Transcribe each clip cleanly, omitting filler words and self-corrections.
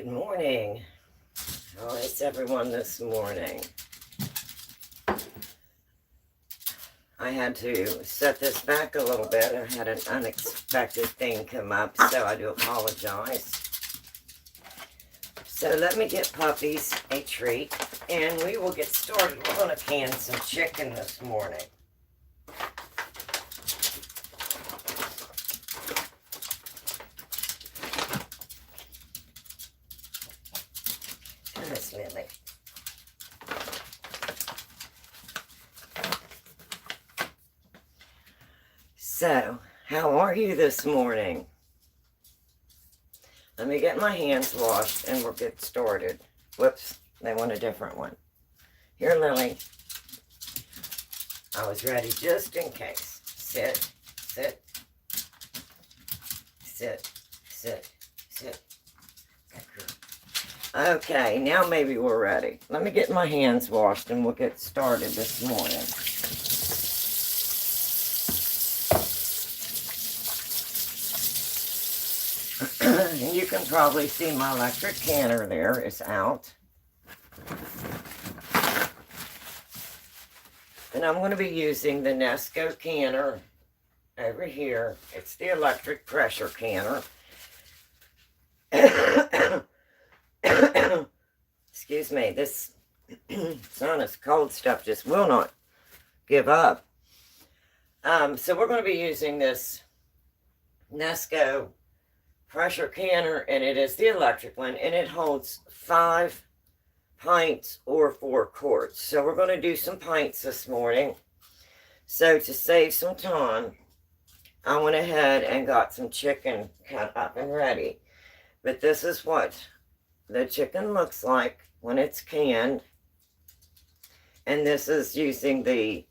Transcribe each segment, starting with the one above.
Good morning. How is everyone this morning? I had to set this back a little bit. I had an unexpected thing come up, so I do apologize. So let me get puppies a treat, and we will get started. We're going to can some chicken this morning. Miss Lily. So, how are you this morning? Let me get my hands washed and we'll get started. Whoops, they want a different one. Here, Lily. I was ready just in case. Sit, sit, sit, sit, sit. Okay, now maybe we're ready. Let me get my hands washed and we'll get started this morning. And you can probably see my electric canner there is out. And I'm going to be using the Nesco canner over here. It's the electric pressure canner. Excuse me, this sinus cold stuff just will not give up. So we're going to be using this Nesco pressure canner, and it is the electric one, and it holds 5 pints or 4 quarts. So we're going to do some pints this morning. So to save some time, I went ahead and got some chicken cut up and ready. But this is what the chicken looks like when it's canned. And this is using the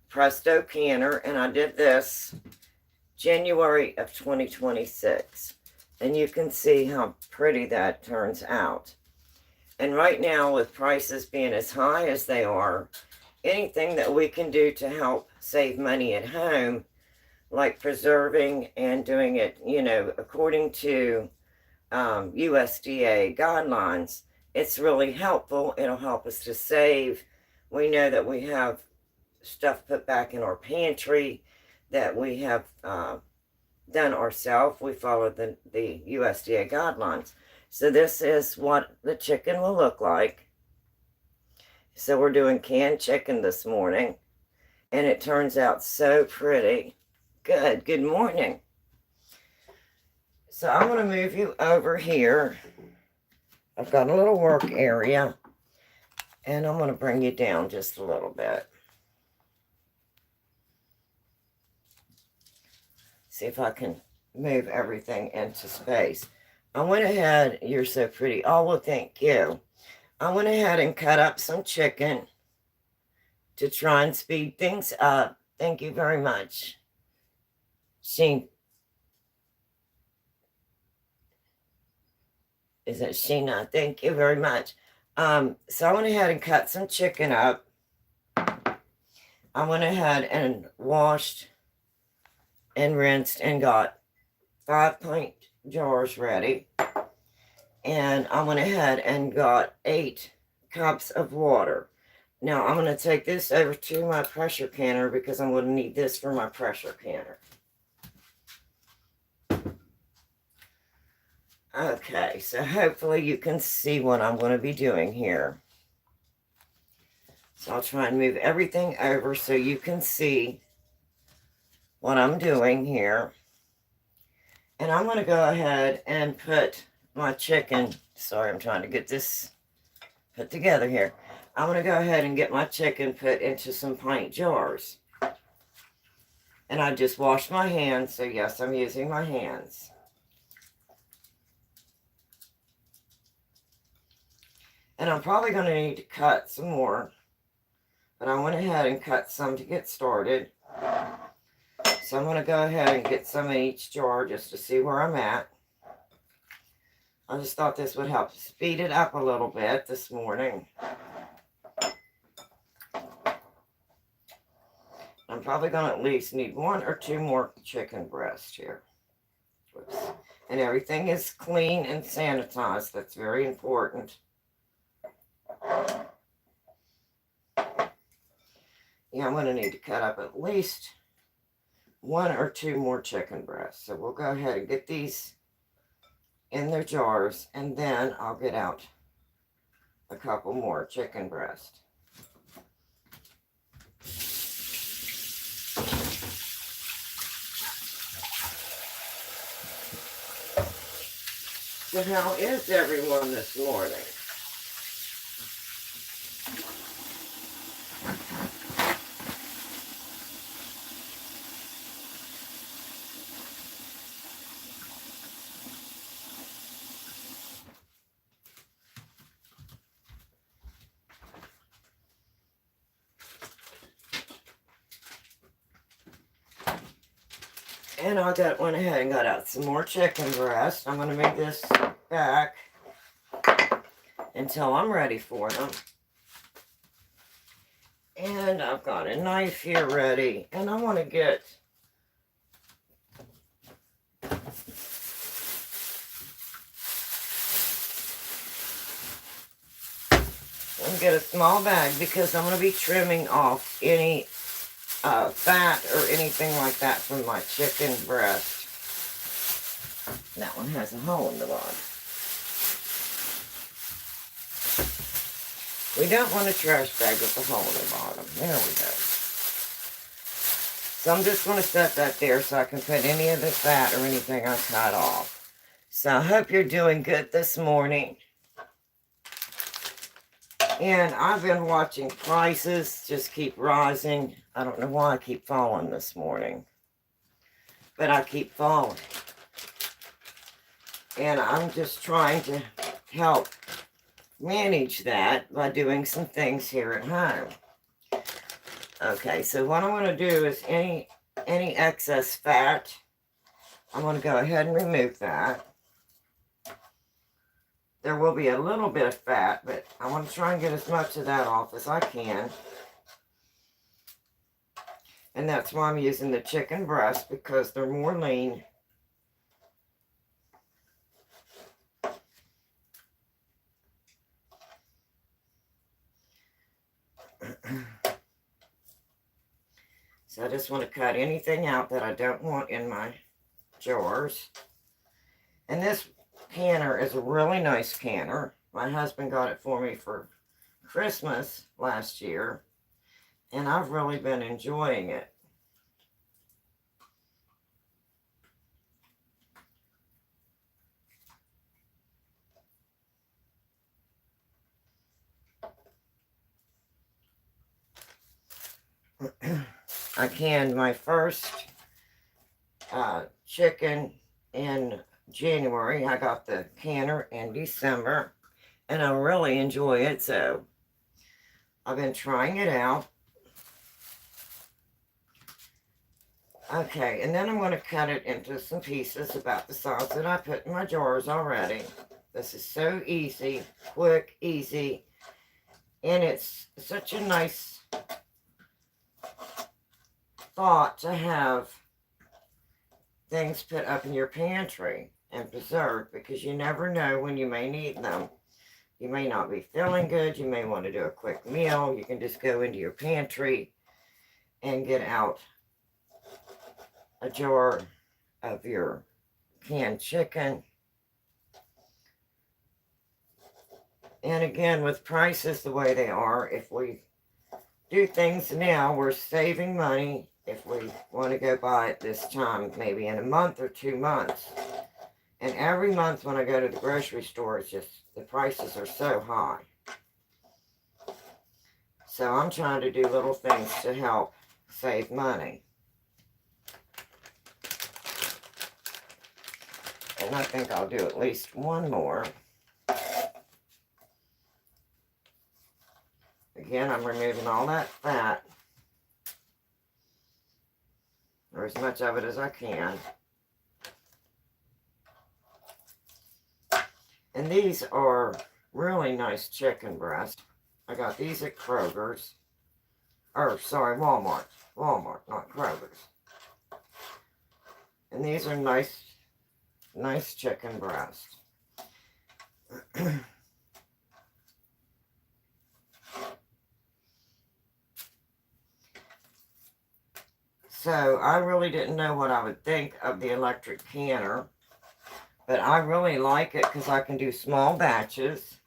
Presto canner, and I did this January of 2026. And you can see how pretty that turns out. And right now, with prices being as high as they are, anything that we can do to help save money at home, like preserving and doing it, according to USDA guidelines, it's really helpful. It'll help us to save. We know that we have stuff put back in our pantry that we have done ourselves. We follow the USDA guidelines. So this is what the chicken will look like. So we're doing canned chicken this morning, and it turns out so pretty. Good morning. So I'm going to move you over here. I've got a little work area, and I'm going to bring you down just a little bit. See if I can move everything into space. I went ahead, you're so pretty. Oh, well, thank you. I went ahead and cut up some chicken to try and speed things up. Thank you very much. Is it Sheena? Thank you very much. So I went ahead and cut some chicken up. I went ahead and washed and rinsed and got 5-pint jars ready. And I went ahead and got 8 cups of water. Now I'm going to take this over to my pressure canner because I'm going to need this for my pressure canner. Okay, so hopefully you can see what I'm going to be doing here. So I'll try and move everything over so you can see what I'm doing here. And I'm going to go ahead and put my chicken, sorry, I'm trying to get this put together here. I'm going to go ahead and get my chicken put into some pint jars. And I just washed my hands, so yes, I'm using my hands. And I'm probably going to need to cut some more, but I went ahead and cut some to get started. So I'm going to go ahead and get some in each jar just to see where I'm at. I just thought this would help speed it up a little bit this morning. I'm probably going to at least need 1 or 2 more chicken breasts here. Whoops. And everything is clean and sanitized. That's very important. Yeah, I'm going to need to cut up at least 1 or 2 more chicken breasts. So we'll go ahead and get these in their jars, and then I'll get out a couple more chicken breasts. So how is everyone this morning? And went ahead and got out some more chicken breast. I'm going to move this back until I'm ready for them. And I've got a knife here ready. And I want to get a small bag because I'm going to be trimming off any fat or anything like that from my chicken breast. That one has a hole in the bottom. We don't want a trash bag with a hole in the bottom. There we go. So I'm just going to set that there so I can put any of the fat or anything I cut off. So I hope you're doing good this morning. And I've been watching prices just keep rising. I don't know why I keep falling this morning. But I keep falling. And I'm just trying to help manage that by doing some things here at home. Okay, so what I'm going to do is any excess fat, I'm going to go ahead and remove that. There will be a little bit of fat, but I want to try and get as much of that off as I can. And that's why I'm using the chicken breast, because they're more lean. So I just want to cut anything out that I don't want in my jars. And this canner is a really nice canner. My husband got it for me for Christmas last year, and I've really been enjoying it. I canned my first chicken in January. I got the canner in December, and I really enjoy it, so I've been trying it out. Okay, and then I'm going to cut it into some pieces about the size that I put in my jars already. This is so easy, quick, easy, and it's such a nice thought to have things put up in your pantry and preserved, because you never know when you may need them. You may not be feeling good. You may want to do a quick meal. You can just go into your pantry and get out a jar of your canned chicken. And again, with prices the way they are, if we do things now, we're saving money. If we want to go buy it this time, maybe in a month or 2 months. And every month when I go to the grocery store, it's just, the prices are so high. So I'm trying to do little things to help save money. And I think I'll do at least one more. Again, I'm removing all that fat, or as much of it as I can. And these are really nice chicken breasts. I got these at Kroger's. Or, sorry, Walmart. Walmart, not Kroger's. And these are nice nice chicken breast. So I really didn't know what I would think of the electric canner, but I really like it because I can do small batches.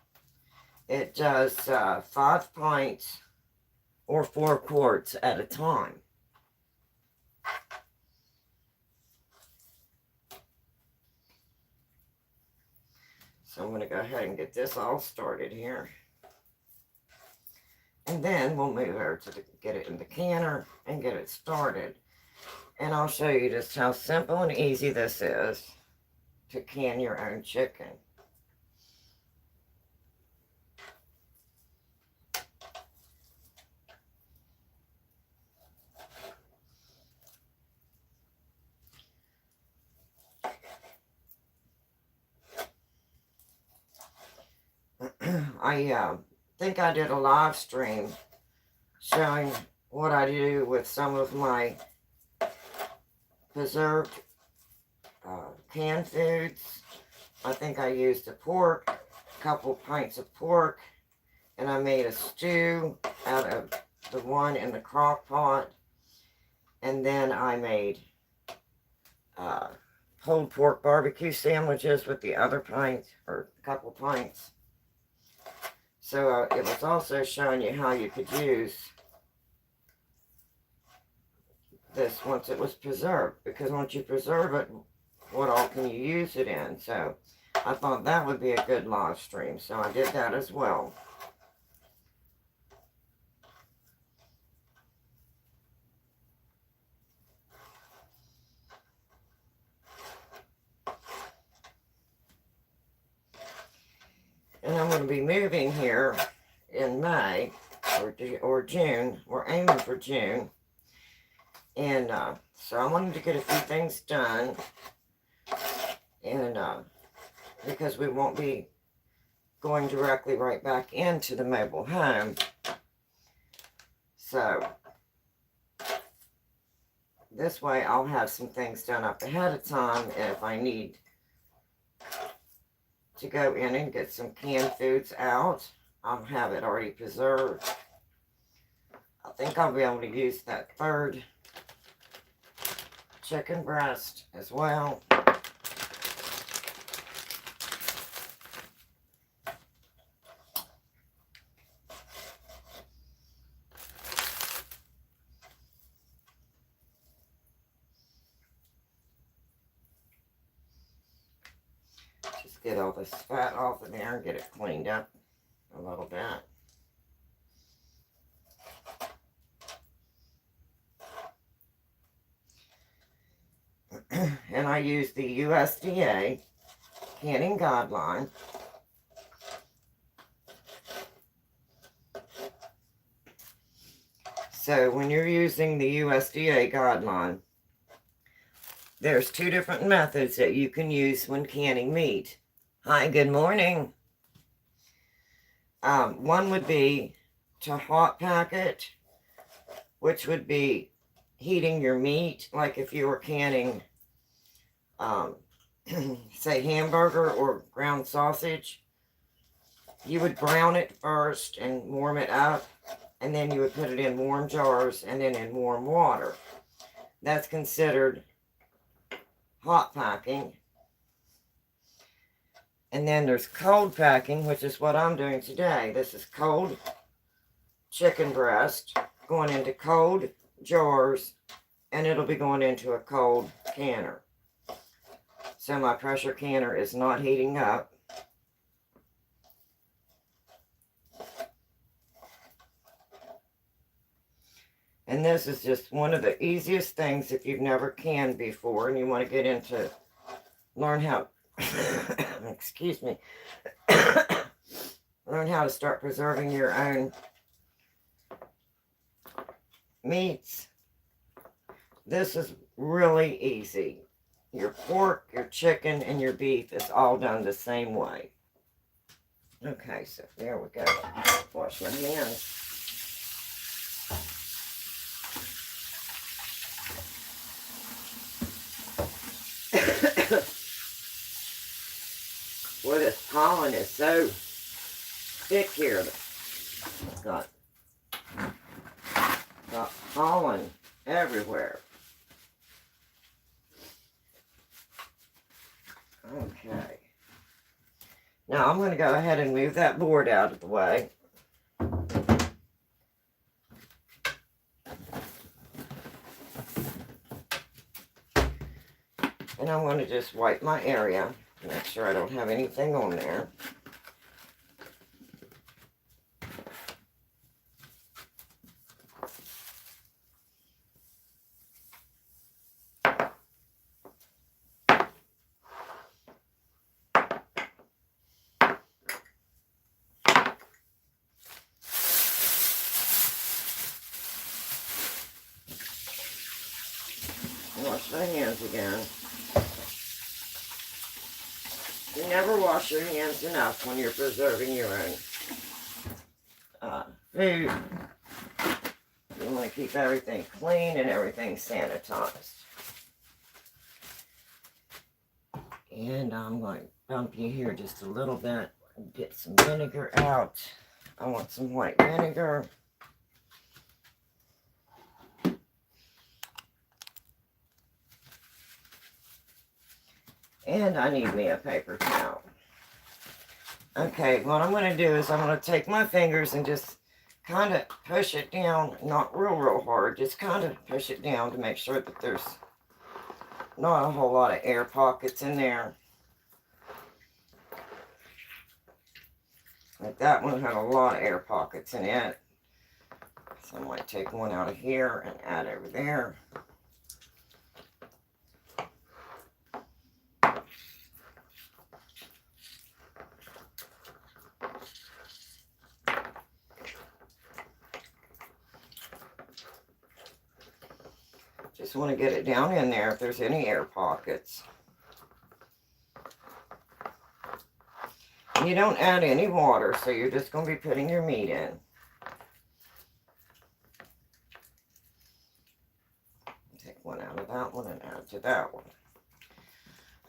It does 5 pints or 4 quarts at a time. So I'm going to go ahead and get this all started here. And then we'll move over to get it in the canner and get it started. And I'll show you just how simple and easy this is to can your own chicken. I think I did a live stream showing what I do with some of my preserved canned foods. I think I used a couple pints of pork, and I made a stew out of the one in the crock pot, and then I made pulled pork barbecue sandwiches with the other pint, or couple pints. So it was also showing you how you could use this once it was preserved, because once you preserve it, what all can you use it in? So I thought that would be a good live stream, so I did that as well. And I'm going to be moving here in May or June. We're aiming for June. And so I wanted to get a few things done. And because we won't be going directly right back into the mobile home. So this way I'll have some things done up ahead of time. And if I need to go in and get some canned foods out, I'll have it already preserved. I think I'll be able to use that third chicken breast as well. Just get all this fat off of there and get it cleaned up a little bit. And I use the USDA canning guideline. So when you're using the USDA guideline, there's 2 different methods that you can use when canning meat. Hi, good morning. One would be to hot pack it, which would be heating your meat, like if you were canning, say, hamburger or ground sausage. You would brown it first and warm it up, and then you would put it in warm jars and then in warm water. That's considered hot packing. And then there's cold packing, which is what I'm doing today. This is cold chicken breast going into cold jars, and it'll be going into a cold canner. So my pressure canner is not heating up. And this is just one of the easiest things if you've never canned before and you want to get into, learn how, excuse me, learn how to start preserving your own meats. This is really easy. Your pork, your chicken, and your beef is all done the same way. Okay, so there we go. Wash my hands. pollen is so thick here. Got pollen everywhere. Okay. Now I'm going to go ahead and move that board out of the way. And I'm going to just wipe my area to make sure I don't have anything on there. Wash my hands again. You never wash your hands enough when you're preserving your own food. You want to keep everything clean and everything sanitized. And I'm going to bump you here just a little bit and get some vinegar out. I want some white vinegar. And I need me a paper towel. Okay, what I'm going to do is I'm going to take my fingers and just kind of push it down, not real hard, just kind of push it down to make sure that there's not a whole lot of air pockets in there. Like that one had a lot of air pockets in it. So I might take one out of here and add over there. Just want to get it down in there if there's any air pockets. And you don't add any water, so you're just going to be putting your meat in. Take one out of that one and add to that one.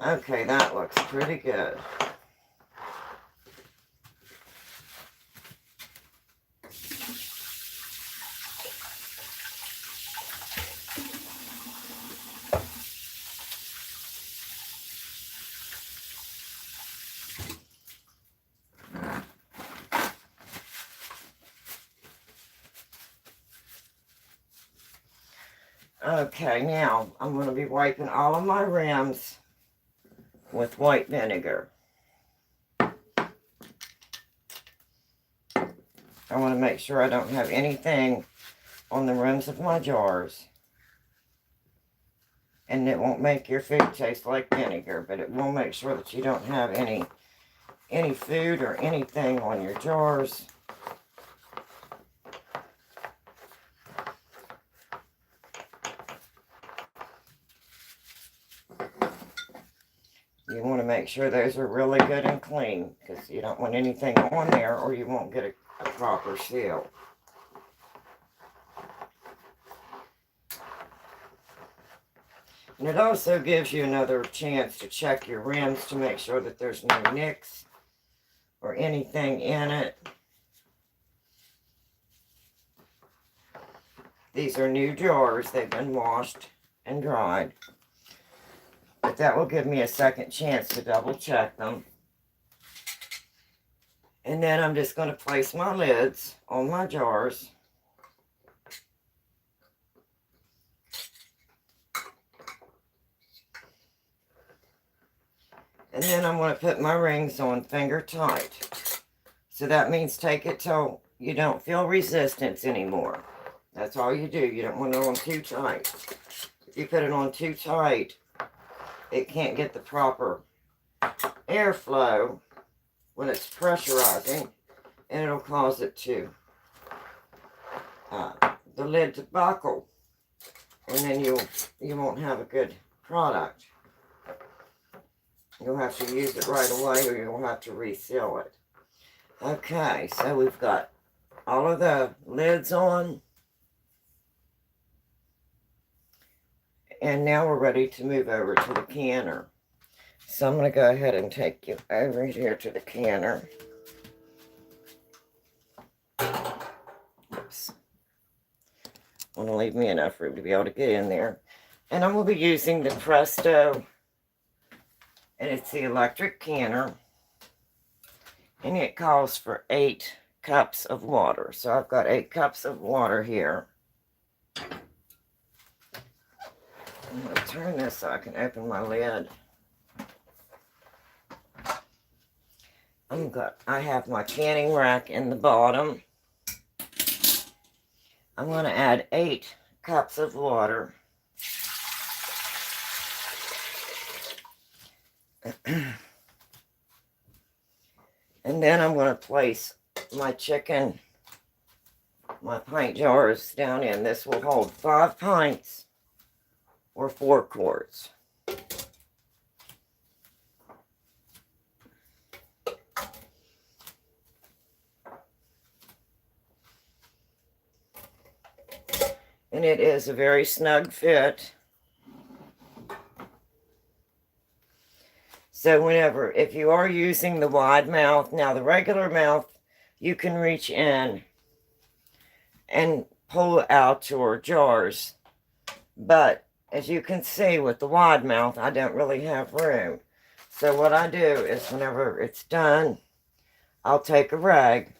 Okay, that looks pretty good. Okay, now I'm going to be wiping all of my rims with white vinegar. I want to make sure I don't have anything on the rims of my jars. And it won't make your food taste like vinegar, but it will make sure that you don't have any food or anything on your jars. You want to make sure those are really good and clean, because you don't want anything on there or you won't get a proper seal. And it also gives you another chance to check your rims to make sure that there's no nicks or anything in it. These are new jars. They've been washed and dried. But that will give me a second chance to double check them. And then I'm just going to place my lids on my jars. And then I'm going to put my rings on finger tight. So that means take it till you don't feel resistance anymore. That's all you do. You don't want it on too tight. If you put it on too tight, it can't get the proper airflow when it's pressurizing, and it'll cause it to, the lid to buckle, and then you won't have a good product. You'll have to use it right away, or you'll have to reseal it. Okay, so we've got all of the lids on. And now we're ready to move over to the canner. So I'm going to go ahead and take you over here to the canner. Oops. Want to leave me enough room to be able to get in there. And I'm going to be using the Presto, and it's the electric canner, and it calls for 8 cups of water. So I've got 8 cups of water here. I'm going to turn this so I can open my lid. I have my canning rack in the bottom. I'm going to add 8 cups of water. And then I'm going to place my pint jars down in. This will hold 5 pints or 4 quarts. And it is a very snug fit. So if you are using the wide mouth, now the regular mouth, you can reach in and pull out your jars. But as you can see with the wide mouth, I don't really have room. So what I do is whenever it's done, I'll take a rag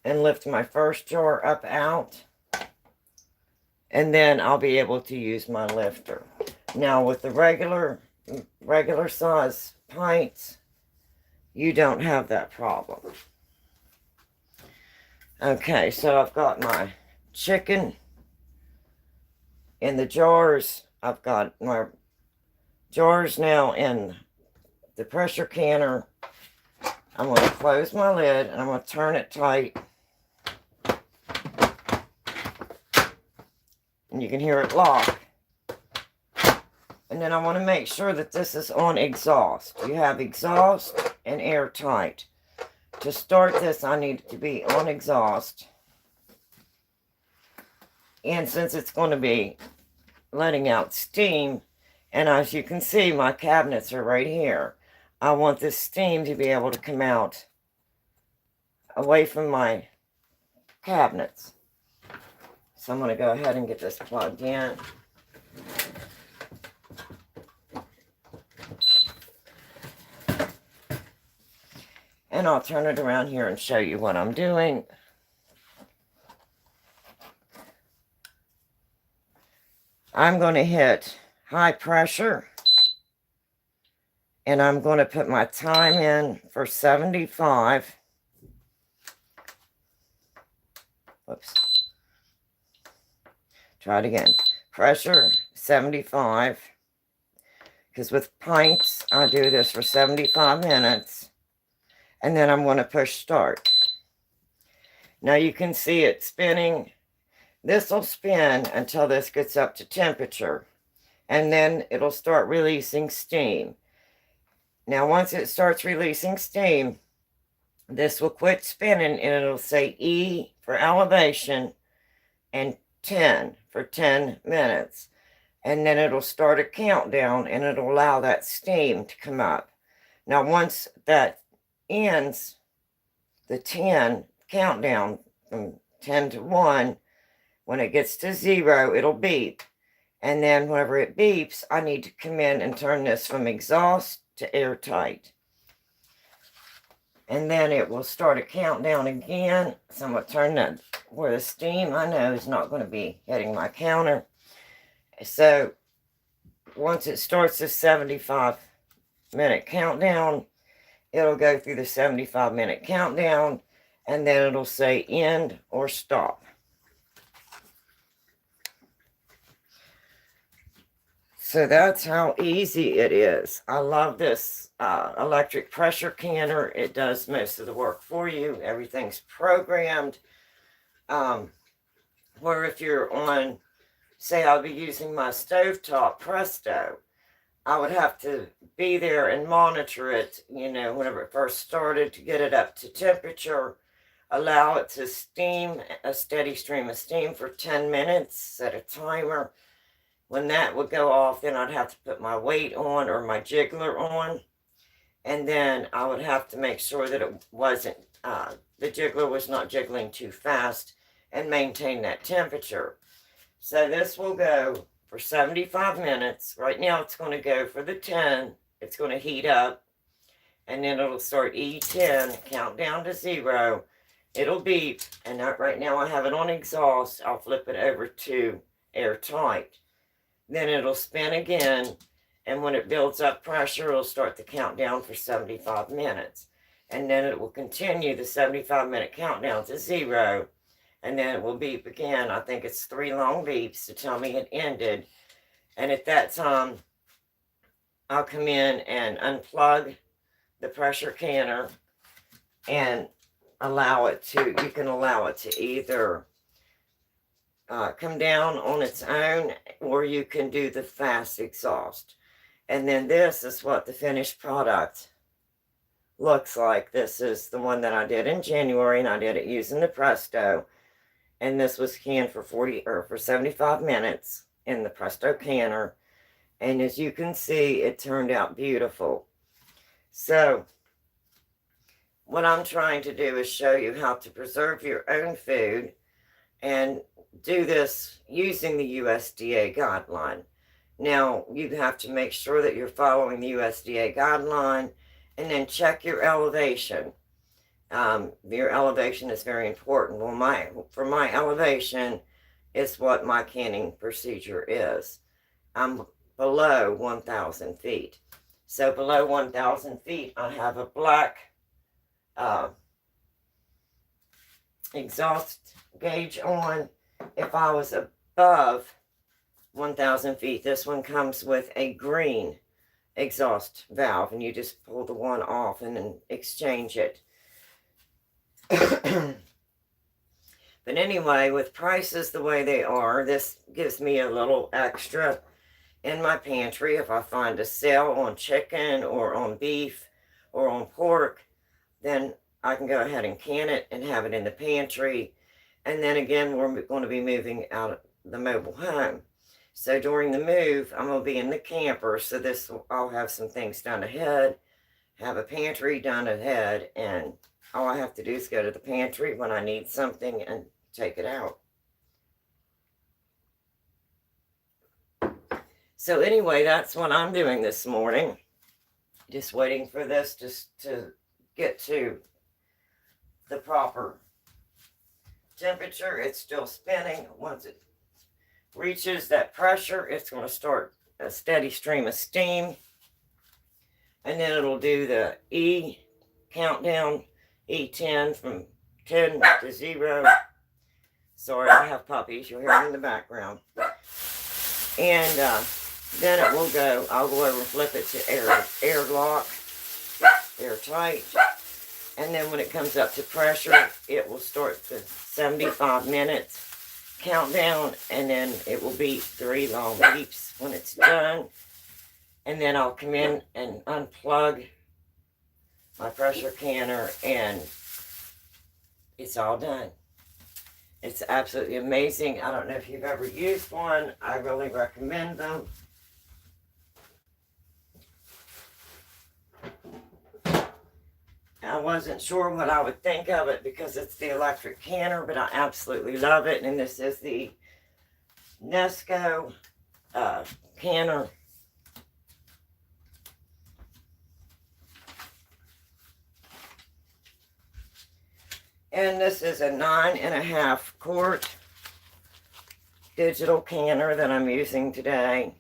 and lift my first jar up out. And then I'll be able to use my lifter. Now with the regular size pints, you don't have that problem. Okay, so I've got my chicken in the jars. I've got my jars now in the pressure canner. I'm going to close my lid and I'm going to turn it tight. And you can hear it lock. And then I want to make sure that this is on exhaust. You have exhaust and airtight. To start this, I need it to be on exhaust. And since it's going to be letting out steam, and as you can see, my cabinets are right here. I want this steam to be able to come out away from my cabinets. So I'm going to go ahead and get this plugged in. And I'll turn it around here and show you what I'm doing. I'm going to hit high pressure. And I'm going to put my time in for 75. Whoops. Try it again. Pressure, 75. Because with pints, I do this for 75 minutes. And then I'm going to push start. Now you can see it spinning. This will spin until this gets up to temperature. And then it'll start releasing steam. Now once it starts releasing steam, this will quit spinning and it'll say E for elevation and 10 for 10 minutes. And then it'll start a countdown and it'll allow that steam to come up. Now once that ends, the 10 countdown from 10 to 1, when it gets to 0, it'll beep. And then whenever it beeps, I need to come in and turn this from exhaust to airtight. And then it will start a countdown again. So I'm going to turn that where the steam I know is not going to be hitting my counter. So once it starts the 75-minute countdown, it'll go through the 75-minute countdown, and then it'll say end or stop. So that's how easy it is. I love this electric pressure canner. It does most of the work for you. Everything's programmed. Where if you're on, say I'll be using my stovetop Presto, I would have to be there and monitor it, whenever it first started, to get it up to temperature, allow it to steam, a steady stream of steam for 10 minutes, set a timer. when that would go off, then I'd have to put my weight on or my jiggler on. And then I would have to make sure that it wasn't, the jiggler was not jiggling too fast and maintain that temperature. So this will go for 75 minutes. Right now it's going to go for the 10. It's going to heat up. And then it'll start E10, count down to 0. It'll beep. And right now I have it on exhaust. I'll flip it over to airtight. Then it'll spin again. And when it builds up pressure, it'll start the countdown for 75 minutes. And then it will continue the 75-minute countdown to 0. And then it will beep again. I think it's 3 long beeps to tell me it ended. And at that time, I'll come in and unplug the pressure canner and allow it to, you can allow it to either come down on its own, or you can do the fast exhaust. And then this is what the finished product looks like. This is the one that I did in January, and I did it using the Presto. And this was canned for 75 minutes in the Presto canner. And as you can see, it turned out beautiful. So what I'm trying to do is show you how to preserve your own food and do this using the USDA guideline. Now, you have to make sure that you're following the USDA guideline, and then check your elevation. Your elevation is very important. Well, for my elevation, it's what my canning procedure is. I'm below 1,000 feet. So below 1,000 feet, I have a black exhaust gauge on. If I was above 1,000 feet, this one comes with a green exhaust valve, and you just pull the one off and then exchange it. But anyway, with prices the way they are, this gives me a little extra in my pantry. If I find a sale on chicken or on beef or on pork, then I can go ahead and can it and have it in the pantry. And then again, we're going to be moving out of the mobile home. So during the move, I'm going to be in the camper. So I'll have some things done ahead, have a pantry done ahead, and all I have to do is go to the pantry when I need something and take it out. So anyway, that's what I'm doing this morning. Just waiting for this just to get to the proper temperature. It's still spinning. Once it reaches that pressure, it's going to start a steady stream of steam. And then it'll do the E countdown, E10 from 10 to 0. Sorry, I have puppies. You'll hear them in the background. And then it will go, I'll go over and flip it to airlock, airtight. And then when it comes up to pressure, it will start the 75 minutes countdown, and then it will beep 3 long beeps when it's done. And then I'll come in and unplug my pressure canner, and it's all done. It's absolutely amazing. I don't know if you've ever used one. I really recommend them. I wasn't sure what I would think of it because it's the electric canner, but I absolutely love it. And this is the Nesco canner. And this is a 9.5 quart digital canner that I'm using today.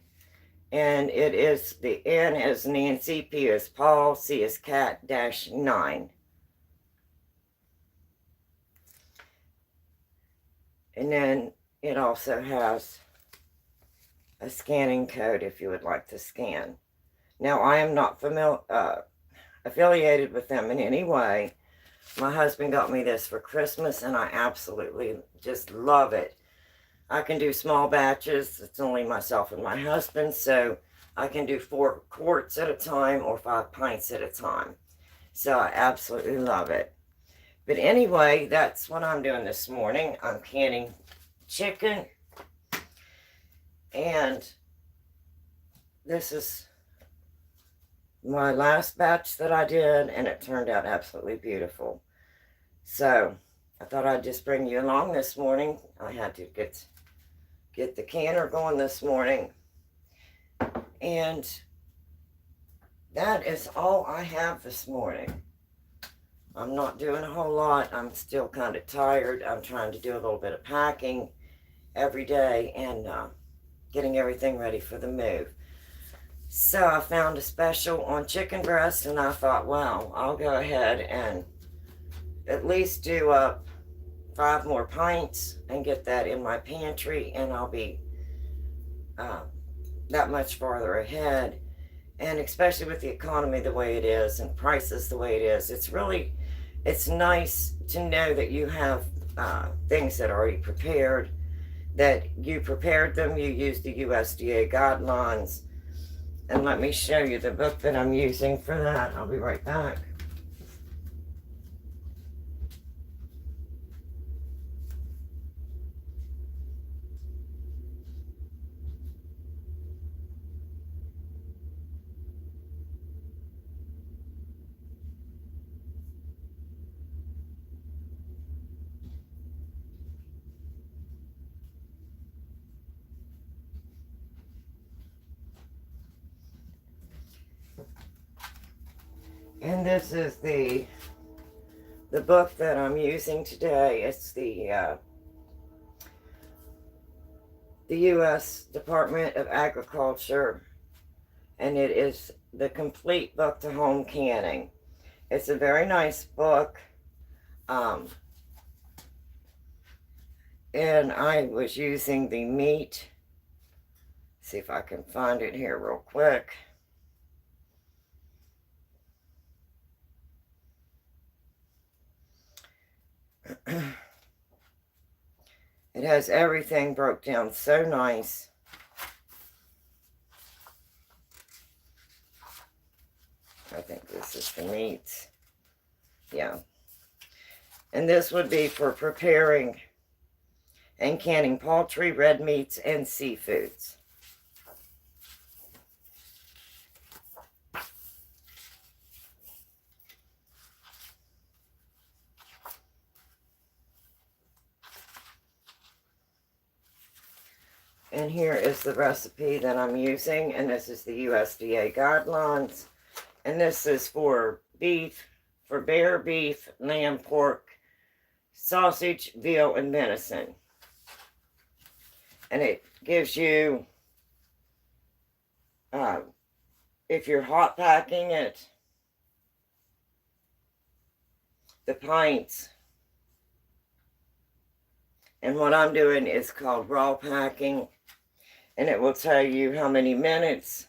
And it is, the N is Nancy, P is Paul, C is Cat, -9. And then it also has a scanning code if you would like to scan. Now, I am not affiliated with them in any way. My husband got me this for Christmas, and I absolutely just love it. I can do small batches. It's only myself and my husband, so I can do 4 quarts at a time or 5 pints at a time. So I absolutely love it. But anyway, that's what I'm doing this morning. I'm canning chicken, and this is my last batch that I did, and it turned out absolutely beautiful. So I thought I'd just bring you along this morning. I had to get the canner going this morning, and that is all I have this morning. I'm not doing a whole lot. I'm still kind of tired. I'm trying to do a little bit of packing every day and getting everything ready for the move. So I found a special on chicken breast, and I thought, well, I'll go ahead and at least do up 5 more pints and get that in my pantry, and I'll be that much farther ahead. And especially with the economy the way it is and prices the way it is, it's nice to know that you have things that are already prepared, that you prepared them, you used the USDA guidelines. And let me show you the book that I'm using for that. I'll be right back. And this is the book that I'm using today. It's the U.S. Department of Agriculture, and it is the Complete Book to Home Canning. It's a very nice book, and I was using the meat. See if I can find it here real quick. It has everything broke down so nice. I think this is the meat. Yeah. And this would be for preparing and canning poultry, red meats, and seafoods. And here is the recipe that I'm using, and this is the USDA guidelines. And this is for beef, for bear, beef, lamb, pork, sausage, veal, and venison. And it gives you, if you're hot packing it, the pints. And what I'm doing is called raw packing, and it will tell you how many minutes.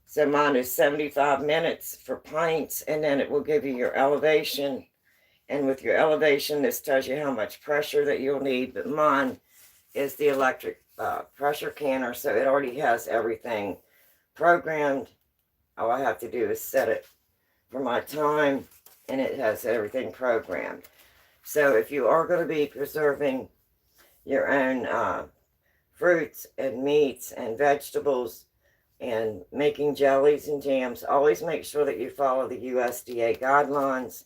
So mine is 75 minutes for pints, and then it will give you your elevation. And with your elevation, this tells you how much pressure that you'll need. But mine is the electric pressure canner, so it already has everything programmed. All I have to do is set it for my time, and it has everything programmed. So if you are going to be preserving your own fruits and meats and vegetables and making jellies and jams, always make sure that you follow the USDA guidelines.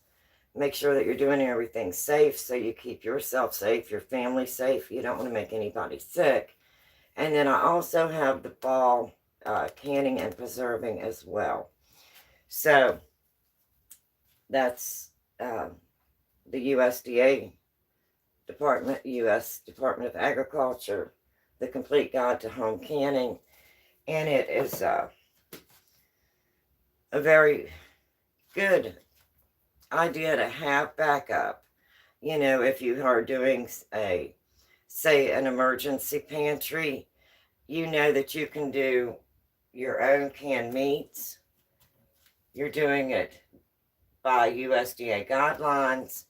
Make sure that you're doing everything safe so you keep yourself safe, your family safe. You don't want to make anybody sick. And then I also have the fall canning and preserving as well. So that's the USDA Department, U.S. Department of Agriculture, the Complete Guide to Home Canning. And it is a very good idea to have backup. You know, if you are doing say an emergency pantry, you know that you can do your own canned meats. You're doing it by USDA guidelines.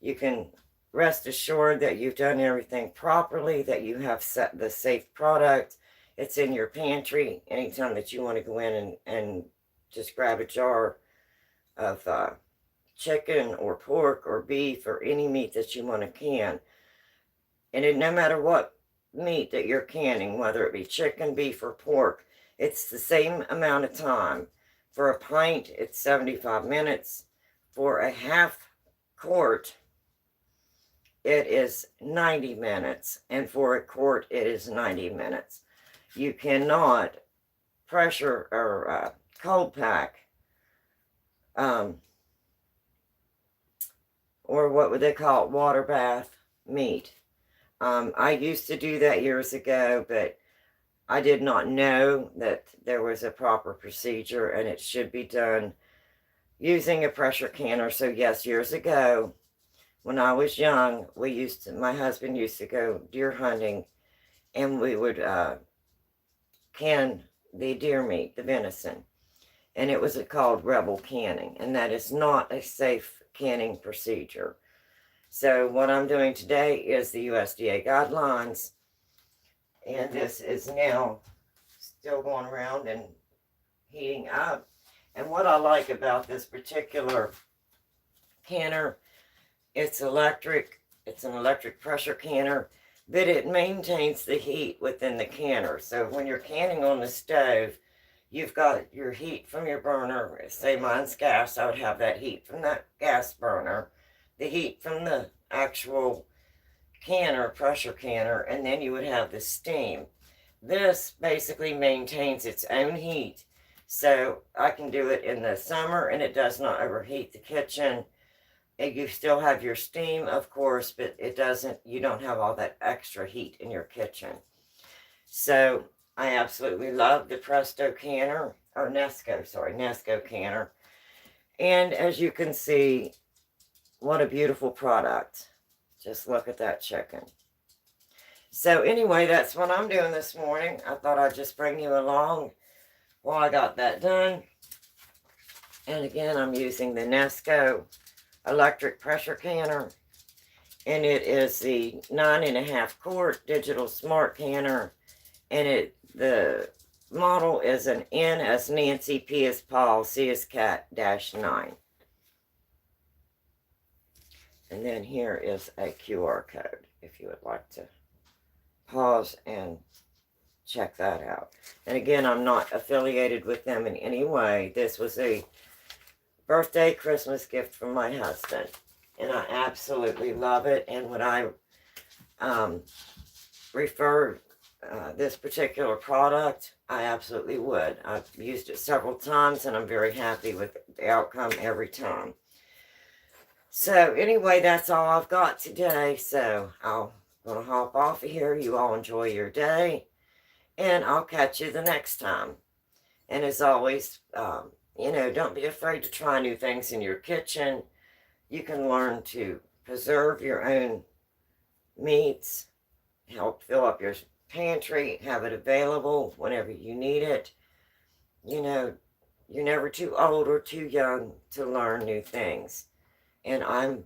You can rest assured that you've done everything properly, that you have set the safe product. It's in your pantry anytime that you want to go in and just grab a jar of chicken or pork or beef or any meat that you want to can. And no matter what meat that you're canning, whether it be chicken, beef, or pork, It's the same amount of time. For a pint, it's 75 minutes. For a half quart, it is 90 minutes. And for a quart, it is 90 minutes. You cannot pressure or cold pack, or what would they call it, water bath meat. I used to do that years ago, but I did not know that there was a proper procedure and it should be done using a pressure canner. So yes, years ago, when I was young, my husband used to go deer hunting, and we would can the deer meat, the venison, and it was called Rebel canning, and that is not a safe canning procedure. So what I'm doing today is the USDA guidelines, and this is now still going around and heating up. And what I like about this particular canner, it's electric. It's an electric pressure canner, but it maintains the heat within the canner. So when you're canning on the stove, you've got your heat from your burner. Say mine's gas, I would have that heat from that gas burner, the heat from the actual canner, pressure canner, and then you would have the steam. This basically maintains its own heat, so I can do it in the summer and it does not overheat the kitchen. And you still have your steam, of course, but you don't have all that extra heat in your kitchen. So I absolutely love the Presto canner, or Nesco canner. And as you can see, what a beautiful product. Just look at that chicken. So anyway, that's what I'm doing this morning. I thought I'd just bring you along while I got that done. And again, I'm using the Nesco electric pressure canner. And it is the 9.5 quart digital smart canner. And the model is an N as Nancy, P as Paul, C as Cat -9. And then here is a QR code if you would like to pause and check that out. And again, I'm not affiliated with them in any way. This was a birthday, Christmas gift from my husband. And I absolutely love it. And when I refer this particular product, I absolutely would. I've used it several times and I'm very happy with the outcome every time. So anyway, that's all I've got today. So I'm going to hop off of here. You all enjoy your day. And I'll catch you the next time. And as always, don't be afraid to try new things in your kitchen. You can learn to preserve your own meats, help fill up your pantry, have it available whenever you need it. You're never too old or too young to learn new things. And I'm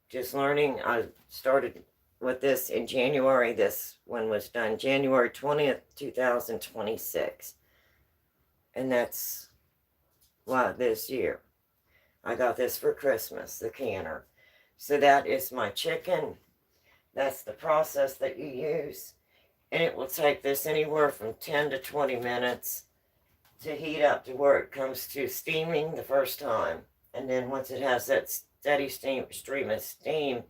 just learning. I started with this in January. This one was done January 20th, 2026. And that's this year. I got this for Christmas, the canner. So that is my chicken. That's the process that you use. And it will take this anywhere from 10 to 20 minutes to heat up to where it comes to steaming the first time. And then once it has that steady stream of steam,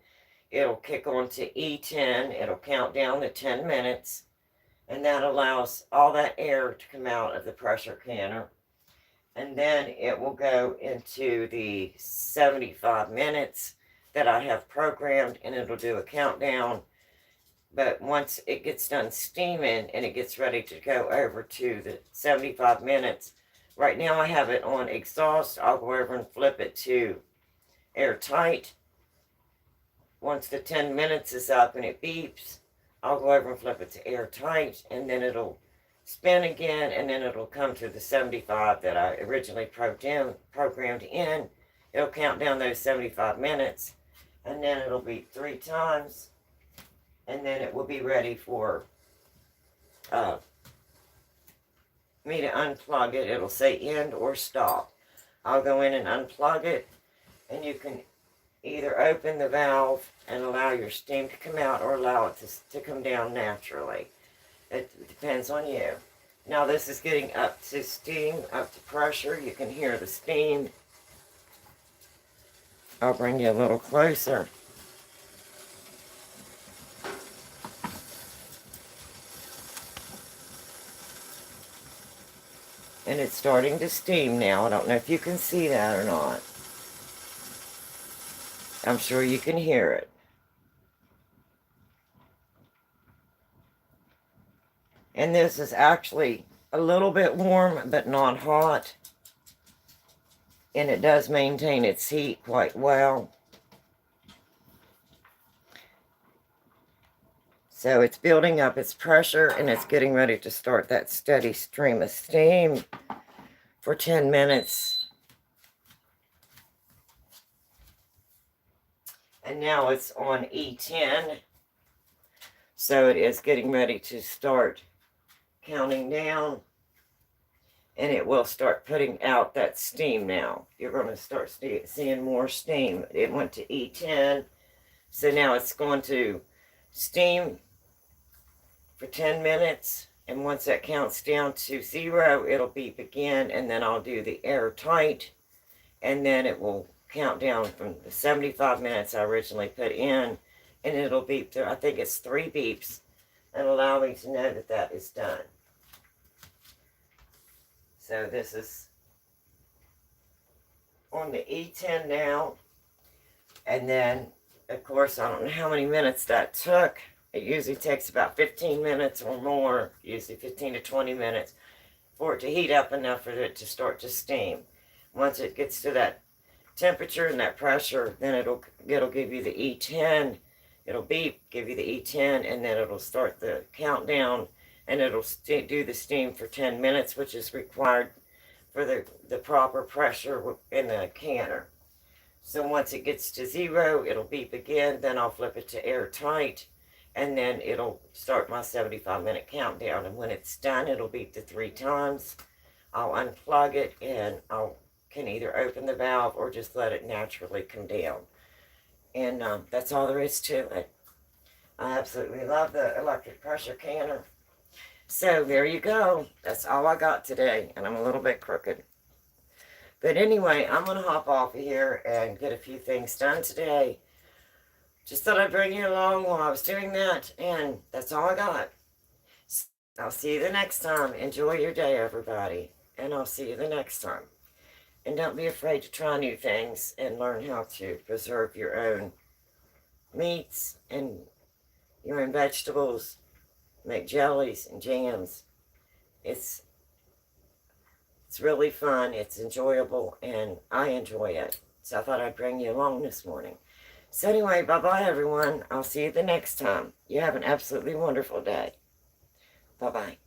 it'll kick on to E10. It'll count down to 10 minutes. And that allows all that air to come out of the pressure canner. And then it will go into the 75 minutes that I have programmed, and it'll do a countdown. But once it gets done steaming and it gets ready to go over to the 75 minutes, right now I have it on exhaust. I'll go over and flip it to airtight. Once the 10 minutes is up and it beeps, I'll go over and flip it to airtight, and then it'll spin again, and then it'll come to the 75 that I originally programmed in. It'll count down those 75 minutes, and then it'll beep 3 times, and then it will be ready for me to unplug it. It'll say end or stop. I'll go in and unplug it, and you can either open the valve and allow your steam to come out or allow it to come down naturally. It depends on you. Now this is getting up to steam, up to pressure. You can hear the steam. I'll bring you a little closer. And it's starting to steam now. I don't know if you can see that or not. I'm sure you can hear it. And this is actually a little bit warm, but not hot. And it does maintain its heat quite well. So it's building up its pressure, and it's getting ready to start that steady stream of steam for 10 minutes. And now it's on E10. So it is getting ready to start counting down. And it will start putting out that steam now. You're going to start seeing more steam. It went to E10. So now it's going to steam for 10 minutes. And once that counts down to 0, it'll beep again. And then I'll do the airtight. And then it will count down from the 75 minutes I originally put in. And it'll beep through, I think it's 3 beeps. And allow me to know that that is done. So this is on the E10 now. And then, of course, I don't know how many minutes that took. It usually takes about 15 minutes or more, usually 15 to 20 minutes, for it to heat up enough for it to start to steam. Once it gets to that temperature and that pressure, then it'll give you the E10. It'll beep, give you the E10, and then it'll start the countdown, and it'll do the steam for 10 minutes, which is required for the proper pressure in the canner. So once it gets to 0, it'll beep again, then I'll flip it to airtight, and then it'll start my 75-minute countdown. And when it's done, it'll beep the 3 times. I'll unplug it, and I can either open the valve or just let it naturally come down. And that's all there is to it. I absolutely love the electric pressure canner. So there you go. That's all I got today, and I'm a little bit crooked. But anyway, I'm going to hop off of here and get a few things done today. Just thought I'd bring you along while I was doing that, and that's all I got. I'll see you the next time. Enjoy your day, everybody, and I'll see you the next time. And don't be afraid to try new things and learn how to preserve your own meats and your own vegetables. Make jellies and jams. It's really fun. It's enjoyable, and I enjoy it. So I thought I'd bring you along this morning. So anyway, bye-bye, everyone. I'll see you the next time. You have an absolutely wonderful day. Bye-bye.